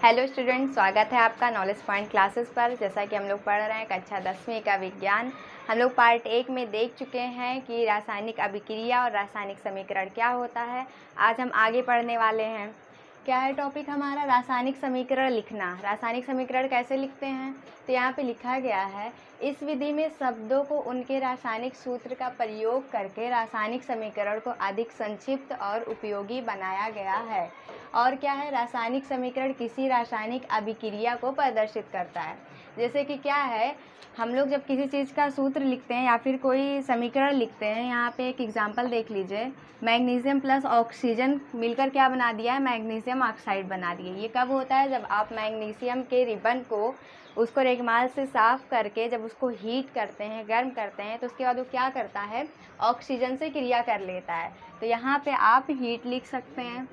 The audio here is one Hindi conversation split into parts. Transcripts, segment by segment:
हेलो स्टूडेंट, स्वागत है आपका नॉलेज पॉइंट क्लासेस पर। जैसा कि हम लोग पढ़ रहे हैं कक्षा 10वीं का विज्ञान। हम लोग पार्ट 1 में देख चुके हैं कि रासायनिक अभिक्रिया और रासायनिक समीकरण क्या होता है। आज हम आगे पढ़ने वाले हैं। क्या है टॉपिक हमारा? रासायनिक समीकरण लिखना। रासायनिक समीकरण कैसे लिखते हैं? तो यहाँ पे लिखा गया है, इस विधि में शब्दों को उनके रासायनिक सूत्र का प्रयोग करके रासायनिक समीकरण को अधिक संक्षिप्त और उपयोगी बनाया गया है। और क्या है? रासायनिक समीकरण किसी रासायनिक अभिक्रिया को प्रदर्शित करता है। जैसे कि क्या है, हम लोग जब किसी चीज़ का सूत्र लिखते हैं या फिर कोई समीकरण लिखते हैं, यहाँ पे एक एग्जांपल देख लीजिए। मैग्नीशियम प्लस ऑक्सीजन मिलकर क्या बना दिया है? मैग्नीशियम ऑक्साइड बना दिए। ये कब होता है? जब आप मैग्नीशियम के रिबन को उसको रेगमाल से साफ़ करके जब उसको हीट करते हैं, गर्म करते हैं, तो उसके बाद वो क्या करता है? ऑक्सीजन से क्रिया कर लेता है। तो यहाँ पे आप हीट लिख सकते हैं,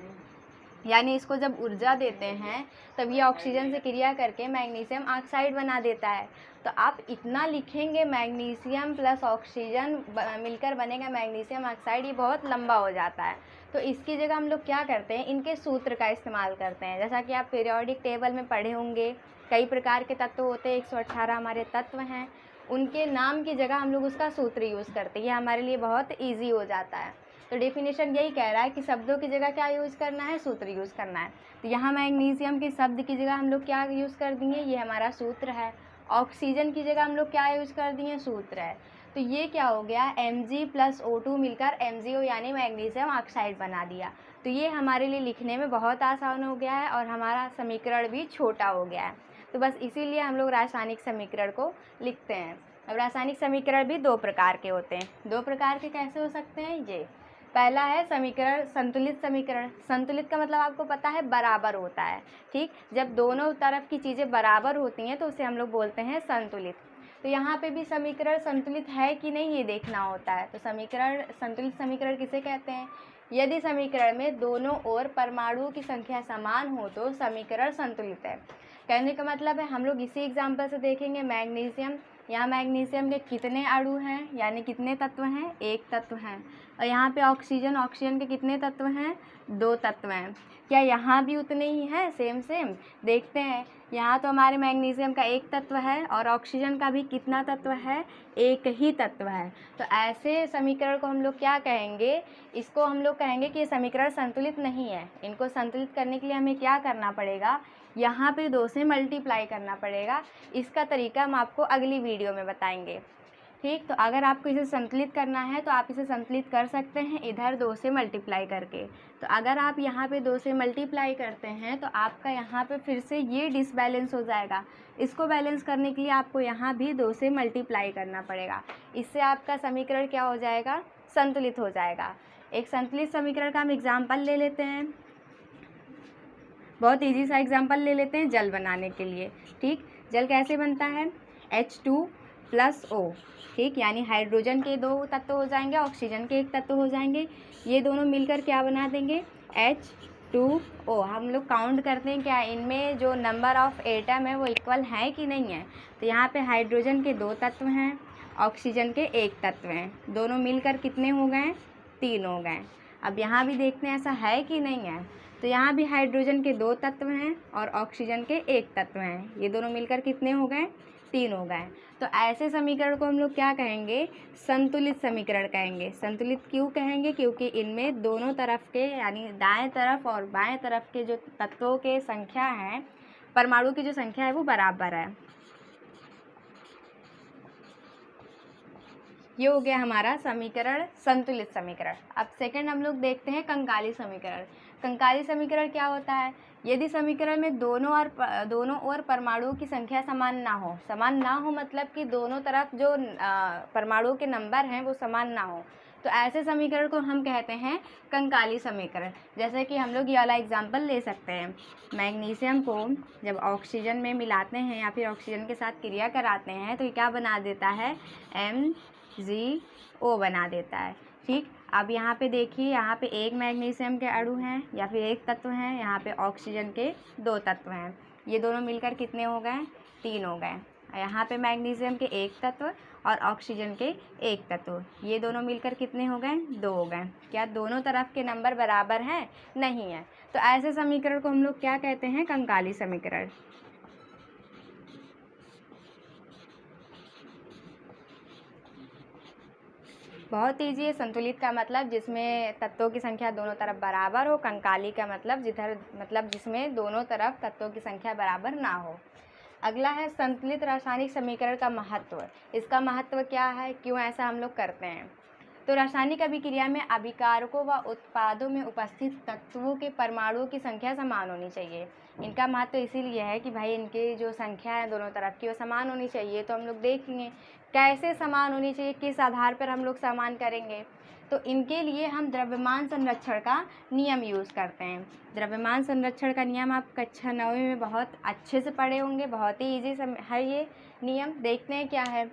यानी इसको जब ऊर्जा देते हैं तब ये ऑक्सीजन से क्रिया करके मैग्नीशियम ऑक्साइड बना देता है। तो आप इतना लिखेंगे, मैग्नीशियम प्लस ऑक्सीजन मिलकर बनेगा मैग्नीशियम ऑक्साइड, ये बहुत लंबा हो जाता है। तो इसकी जगह हम लोग क्या करते हैं? इनके सूत्र का इस्तेमाल करते हैं। जैसा कि आप पीरियोडिक टेबल में पढ़े होंगे, कई प्रकार के तत्व होते हैं, 118 हमारे तत्व हैं। उनके नाम की जगह हम लोग उसका सूत्र यूज़ करते हैं। ये हमारे लिए बहुत ईजी हो जाता है। तो डेफिनेशन यही कह रहा है कि शब्दों की जगह क्या यूज़ करना है? सूत्र यूज़ करना है। तो यहाँ मैग्नीशियम के शब्द की जगह हम लोग क्या यूज़ कर दिए? ये हमारा सूत्र है। ऑक्सीजन की जगह हम लोग क्या यूज़ कर दिए? सूत्र है। तो ये क्या हो गया? Mg प्लस O2 मिलकर MgO यानी मैग्नीशियम ऑक्साइड बना दिया। तो ये हमारे लिए लिखने में बहुत आसान हो गया है और हमारा समीकरण भी छोटा हो गया है। तो बस इसीलिए हम लोग रासायनिक समीकरण को लिखते हैं। अब रासायनिक समीकरण भी दो प्रकार के होते हैं। दो प्रकार के कैसे हो सकते हैं? ये पहला है समीकरण संतुलित समीकरण। संतुलित का मतलब आपको पता है, बराबर होता है। ठीक, जब दोनों तरफ की चीज़ें बराबर होती हैं तो उसे हम लोग बोलते हैं संतुलित। तो यहाँ पे भी समीकरण संतुलित है कि नहीं ये देखना होता है। तो समीकरण संतुलित समीकरण किसे कहते हैं? यदि समीकरण में दोनों ओर परमाणुओं की संख्या समान हो तो समीकरण संतुलित है। कहने का मतलब है, हम लोग इसी एग्जाम्पल से देखेंगे। मैग्नीशियम, यहाँ मैग्नीशियम के कितने अणु हैं, यानी कितने तत्व हैं? एक तत्व हैं। और यहाँ पे ऑक्सीजन, ऑक्सीजन के कितने तत्व हैं? दो तत्व हैं। क्या यहाँ भी उतने ही हैं? Same same. देखते हैं, यहाँ तो हमारे मैग्नीशियम का एक तत्व है और ऑक्सीजन का भी कितना तत्व है? एक ही तत्व है। तो ऐसे समीकरण को हम लोग क्या कहेंगे? इसको हम लोग कहेंगे कि ये समीकरण संतुलित नहीं है। इनको संतुलित करने के लिए हमें क्या करना पड़ेगा? यहाँ पे 2 से मल्टीप्लाई करना पड़ेगा। इसका तरीका हम आपको अगली वीडियो में बताएंगे। ठीक, तो अगर आपको इसे संतुलित करना है तो आप इसे संतुलित कर सकते हैं इधर 2 से मल्टीप्लाई करके। तो अगर आप यहाँ पे 2 से मल्टीप्लाई करते हैं तो आपका यहाँ पे फिर से ये डिसबैलेंस हो जाएगा। इसको बैलेंस करने के लिए आपको यहाँ भी 2 से मल्टीप्लाई करना पड़ेगा। इससे आपका समीकरण क्या हो जाएगा? संतुलित हो जाएगा। एक संतुलित समीकरण का हम एग्जाम्पल ले लेते हैं। बहुत ईजी सा एग्जाम्पल ले लेते हैं जल बनाने के लिए। ठीक, जल कैसे बनता है? H2 plus O। ठीक, यानी हाइड्रोजन के 2 तत्व हो जाएंगे, ऑक्सीजन के 1 तत्व हो जाएंगे। ये दोनों मिलकर क्या बना देंगे? H2O। हम लोग काउंट करते हैं क्या इनमें जो नंबर ऑफ एटम है वो इक्वल है कि नहीं है। तो यहाँ पे हाइड्रोजन के 2 तत्व हैं, ऑक्सीजन के 1 तत्व हैं। दोनों मिलकर कितने हो गए? 3 हो गए। अब यहाँ भी देखते हैं ऐसा है कि नहीं है। तो यहाँ भी हाइड्रोजन के 2 तत्व हैं और ऑक्सीजन के 1 तत्व हैं। ये दोनों मिलकर कितने हो गए? 3 हो गए। तो ऐसे समीकरण को हम लोग क्या कहेंगे? संतुलित समीकरण कहेंगे। संतुलित क्यों कहेंगे? क्योंकि इनमें दोनों तरफ के, यानी दाएं तरफ और बाएं तरफ के जो तत्वों के संख्या है, परमाणु की जो संख्या है वो बराबर है। ये हो गया हमारा समीकरण संतुलित समीकरण। अब सेकंड हम लोग देखते हैं कंकाली समीकरण। कंकाली समीकरण क्या होता है? यदि समीकरण में दोनों ओर परमाणुओं की संख्या समान ना हो मतलब कि दोनों तरफ जो परमाणुओं के नंबर हैं वो समान ना हो, तो ऐसे समीकरण को हम कहते हैं कंकाली समीकरण। जैसे कि हम लोग ये वाला एग्जाम्पल ले सकते हैं। मैग्नीशियम को जब ऑक्सीजन में मिलाते हैं या फिर ऑक्सीजन के साथ क्रिया कराते हैं तो ये क्या बना देता है? MgO बना देता है। ठीक, अब यहाँ पे देखिए, यहाँ पे एक मैग्नीशियम के अणु हैं या फिर एक तत्व हैं, यहाँ पे ऑक्सीजन के 2 तत्व हैं। ये दोनों मिलकर कितने हो गए? 3 हो गए। यहाँ पे मैग्नीशियम के 1 तत्व और ऑक्सीजन के 1 तत्व, ये दोनों मिलकर कितने हो गए? 2 हो गए। क्या दोनों तरफ के नंबर बराबर हैं? नहीं है। तो ऐसे समीकरण को हम लोग क्या कहते हैं? कंकाली समीकरण। बहुत ईजी है। संतुलित का मतलब जिसमें तत्वों की संख्या दोनों तरफ बराबर हो। कंकाली का मतलब जिसमें दोनों तरफ तत्वों की संख्या बराबर ना हो। अगला है संतुलित रासायनिक समीकरण का महत्व। इसका महत्व क्या है? क्यों ऐसा हम लोग करते हैं? तो रासायनिक अभिक्रिया में अभिकारकों व उत्पादों में उपस्थित तत्वों के परमाणुओं की संख्या समान होनी चाहिए। इनका महत्व इसीलिए है कि भाई इनकी जो संख्या है दोनों तरफ की वो समान होनी चाहिए। तो हम लोग देखेंगे कैसे समान होनी चाहिए, किस आधार पर हम लोग समान करेंगे। तो इनके लिए हम द्रव्यमान संरक्षण का नियम यूज़ करते हैं। द्रव्यमान संरक्षण का नियम आप कक्षा 9वीं में बहुत अच्छे से पढ़े होंगे। बहुत ही ईजी है ये नियम। देखते हैं क्या है।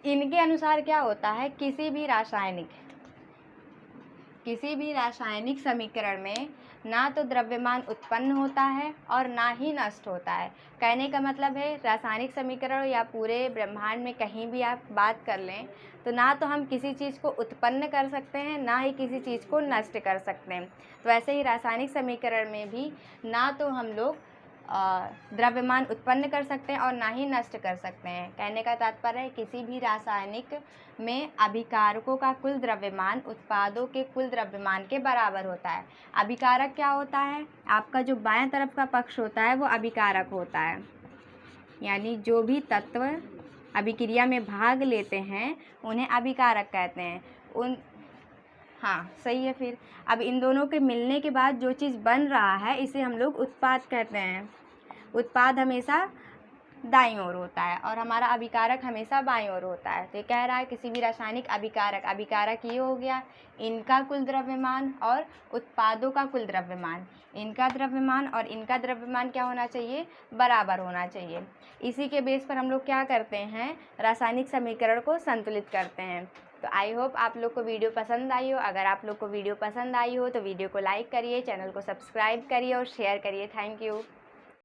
इनके अनुसार क्या होता है, किसी भी रासायनिक समीकरण में ना तो द्रव्यमान उत्पन्न होता है और ना ही नष्ट होता है। कहने का मतलब है रासायनिक समीकरण या पूरे ब्रह्मांड में कहीं भी आप बात कर लें तो ना तो हम किसी चीज़ को उत्पन्न कर सकते हैं, ना ही किसी चीज़ को नष्ट कर सकते हैं। तो ऐसे ही रासायनिक समीकरण में भी ना तो हम लोग द्रव्यमान उत्पन्न कर सकते हैं और ना ही नष्ट कर सकते हैं। कहने का तात्पर्य है किसी भी रासायनिक में अभिकारकों का कुल द्रव्यमान उत्पादों के कुल द्रव्यमान के बराबर होता है। अभिकारक क्या होता है? आपका जो बाएं तरफ का पक्ष होता है वो अभिकारक होता है। यानी जो भी तत्व अभिक्रिया में भाग लेते हैं उन्हें अभिकारक कहते हैं। हाँ सही है। फिर अब इन दोनों के मिलने के बाद जो चीज़ बन रहा है इसे हम लोग उत्पाद कहते हैं। उत्पाद हमेशा दाईं ओर होता है और हमारा अभिकारक हमेशा बाईं ओर होता है। तो ये कह रहा है किसी भी रासायनिक अभिकारक ये हो गया इनका कुल द्रव्यमान और उत्पादों का कुल द्रव्यमान। इनका द्रव्यमान और इनका द्रव्यमान क्या होना चाहिए? बराबर होना चाहिए। इसी के बेस पर हम लोग क्या करते हैं? रासायनिक समीकरण को संतुलित करते हैं। तो आई होप आप लोग को वीडियो पसंद आई हो। अगर आप लोग को वीडियो पसंद आई हो तो वीडियो को लाइक करिए, चैनल को सब्सक्राइब करिए और शेयर करिए। Thank you.